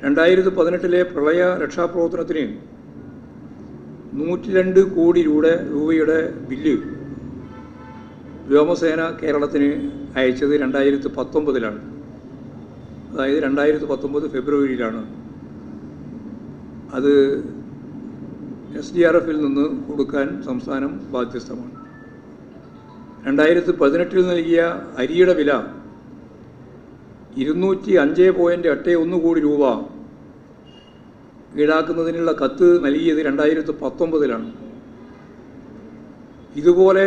2018 പ്രളയ രക്ഷാപ്രവർത്തനത്തിന് 102 കോടി രൂപയുടെ ബില്ല് വ്യോമസേന കേരളത്തിന് അയച്ചത് 2019-ലാണ്. അതായത് 2019 ഫെബ്രുവരിയിലാണ്. അത് SDRF-ൽ നിന്ന് കൊടുക്കാൻ സംസ്ഥാനം ബാധ്യസ്ഥമാണ്. 2018 നൽകിയ അരിയുടെ വില 205.81 കോടി രൂപ ഈടാക്കുന്നതിനുള്ള കത്ത് നൽകിയത് 2019-ലാണ്. ഇതുപോലെ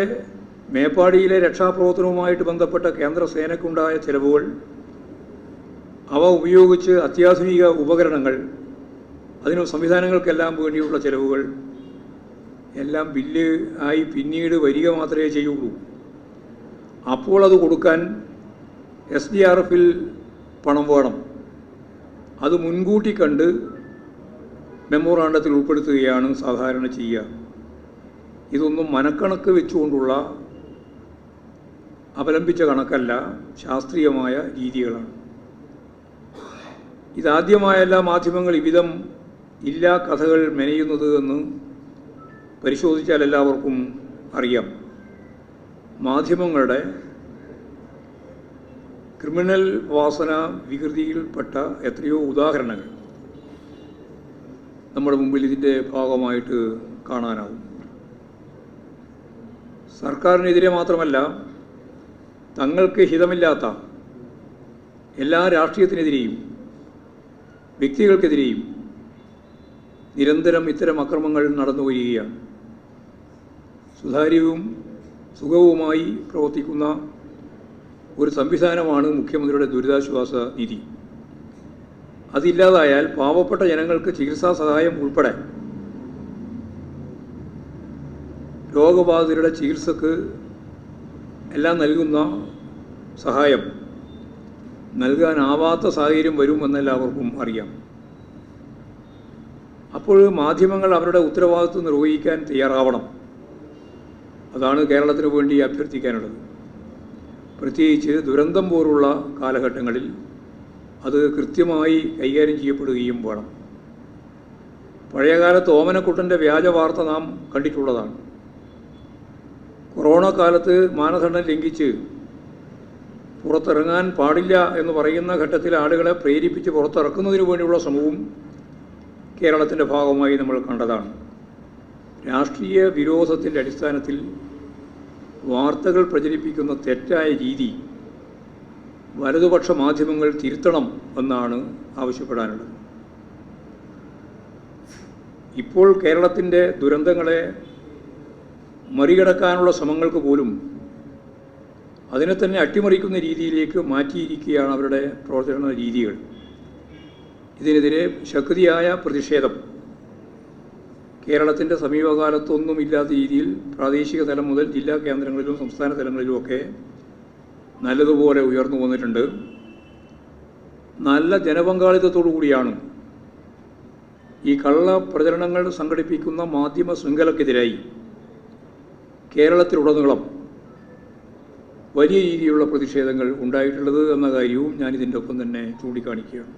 മേപ്പാടിയിലെ രക്ഷാപ്രവർത്തനവുമായിട്ട് ബന്ധപ്പെട്ട കേന്ദ്ര സേനയ്ക്കുണ്ടായ ചെലവുകൾ, അവ ഉപയോഗിച്ച് അത്യാധുനിക ഉപകരണങ്ങൾ, അതിനും സംവിധാനങ്ങൾക്കെല്ലാം വേണ്ടിയുള്ള ചെലവുകൾ എല്ലാം ബില്ല് ആയി പിന്നീട് വരിക മാത്രമേ ചെയ്യുള്ളൂ. അപ്പോൾ അത് കൊടുക്കാൻ SDRF-ൽ പണം വേണം. അത് മുൻകൂട്ടി കണ്ട് മെമ്മോറാണ്ടത്തിൽ ഉൾപ്പെടുത്തുകയാണ് സാധാരണ ചെയ്യുക. ഇതൊന്നും മനക്കണക്ക് വെച്ചുകൊണ്ടുള്ള അവലംബിച്ച കണക്കല്ല, ശാസ്ത്രീയമായ രീതികളാണ്. ഇതാദ്യമായല്ല മാധ്യമങ്ങൾ ഇവിധം ഇല്ലാ കഥകൾ മെനയുന്നത് എന്ന് പരിശോധിച്ചാൽ എല്ലാവർക്കും അറിയാം. മാധ്യമങ്ങളുടെ ക്രിമിനൽ വാസന വികൃതിയിൽപ്പെട്ട എത്രയോ ഉദാഹരണങ്ങൾ നമ്മുടെ മുമ്പിൽ ഇതിൻ്റെ ഭാഗമായിട്ട് കാണാനാവും. സർക്കാരിനെതിരെ മാത്രമല്ല, തങ്ങൾക്ക് ഹിതമില്ലാത്ത എല്ലാ രാഷ്ട്രീയത്തിനെതിരെയും വ്യക്തികൾക്കെതിരെയും നിരന്തരം ഇത്തരം അക്രമങ്ങൾ നടന്നു വരികയാണ്. സുതാര്യവും സുഗമവുമായി പ്രവർത്തിക്കുന്ന ഒരു സംവിധാനമാണ് മുഖ്യമന്ത്രിയുടെ ദുരിതാശ്വാസ നിധി. അതില്ലാതായാൽ പാവപ്പെട്ട ജനങ്ങൾക്ക് ചികിത്സാ സഹായം ഉൾപ്പെടെ രോഗബാധിതരുടെ ചികിത്സക്ക് എല്ലാം നൽകുന്ന സഹായം നൽകാനാവാത്ത സാഹചര്യം വരുമെന്നെല്ലാവർക്കും അറിയാം. അപ്പോൾ മാധ്യമങ്ങൾ അവരുടെ ഉത്തരവാദിത്വം നിർവഹിക്കാൻ തയ്യാറാവണം. അതാണ് കേരളത്തിന് വേണ്ടി അഭ്യർത്ഥിക്കാനുള്ളത്. പ്രത്യേകിച്ച് ദുരന്തം പോലുള്ള കാലഘട്ടങ്ങളിൽ അത് കൃത്യമായി കൈകാര്യം ചെയ്യപ്പെടുകയും വേണം. പഴയകാലത്ത് ഓമനക്കുട്ടൻ്റെ വ്യാജ വാർത്ത നാം കണ്ടിട്ടുള്ളതാണ്. കൊറോണ കാലത്ത് മാനദണ്ഡം ലംഘിച്ച് പുറത്തിറങ്ങാൻ പാടില്ല എന്ന് പറയുന്ന ഘട്ടത്തിൽ ആളുകളെ പ്രേരിപ്പിച്ച് പുറത്തിറക്കുന്നതിന് വേണ്ടിയുള്ള ശ്രമവും കേരളത്തിൻ്റെ ഭാഗമായി നമ്മൾ കണ്ടതാണ്. രാഷ്ട്രീയ വിരോധത്തിൻ്റെ അടിസ്ഥാനത്തിൽ വാർത്തകൾ പ്രചരിപ്പിക്കുന്ന തെറ്റായ രീതി വലതുപക്ഷ മാധ്യമങ്ങൾ തിരുത്തണം എന്നാണ് ആവശ്യപ്പെടാനുള്ളത്. ഇപ്പോൾ കേരളത്തിൻ്റെ ദുരന്തങ്ങളെ മറികടക്കാനുള്ള ശ്രമങ്ങൾക്ക് പോലും അതിനെ തന്നെ അട്ടിമറിക്കുന്ന രീതിയിലേക്ക് മാറ്റിയിരിക്കുകയാണ് അവരുടെ പ്രവർത്തന രീതികൾ. ഇതിനെതിരെ ശക്തിയായ പ്രതിഷേധം കേരളത്തിൻ്റെ സമീപകാലത്തൊന്നുമില്ലാത്ത രീതിയിൽ പ്രാദേശിക തലം മുതൽ ജില്ലാ കേന്ദ്രങ്ങളിലും സംസ്ഥാന തലങ്ങളിലുമൊക്കെ നല്ലതുപോലെ ഉയർന്നു വന്നിട്ടുണ്ട്. നല്ല ജനപങ്കാളിത്തത്തോടു കൂടിയാണ് ഈ കള്ള പ്രചരണങ്ങൾ സംഘടിപ്പിക്കുന്ന മാധ്യമ ശൃംഖലക്കെതിരായി കേരളത്തിലുടനീളം വലിയ രീതിയിലുള്ള പ്രതിഷേധങ്ങൾ ഉണ്ടായിട്ടുള്ളത് എന്ന കാര്യവും ഞാനിതിൻ്റെ ഒപ്പം തന്നെ ചൂണ്ടിക്കാണിക്കുകയാണ്.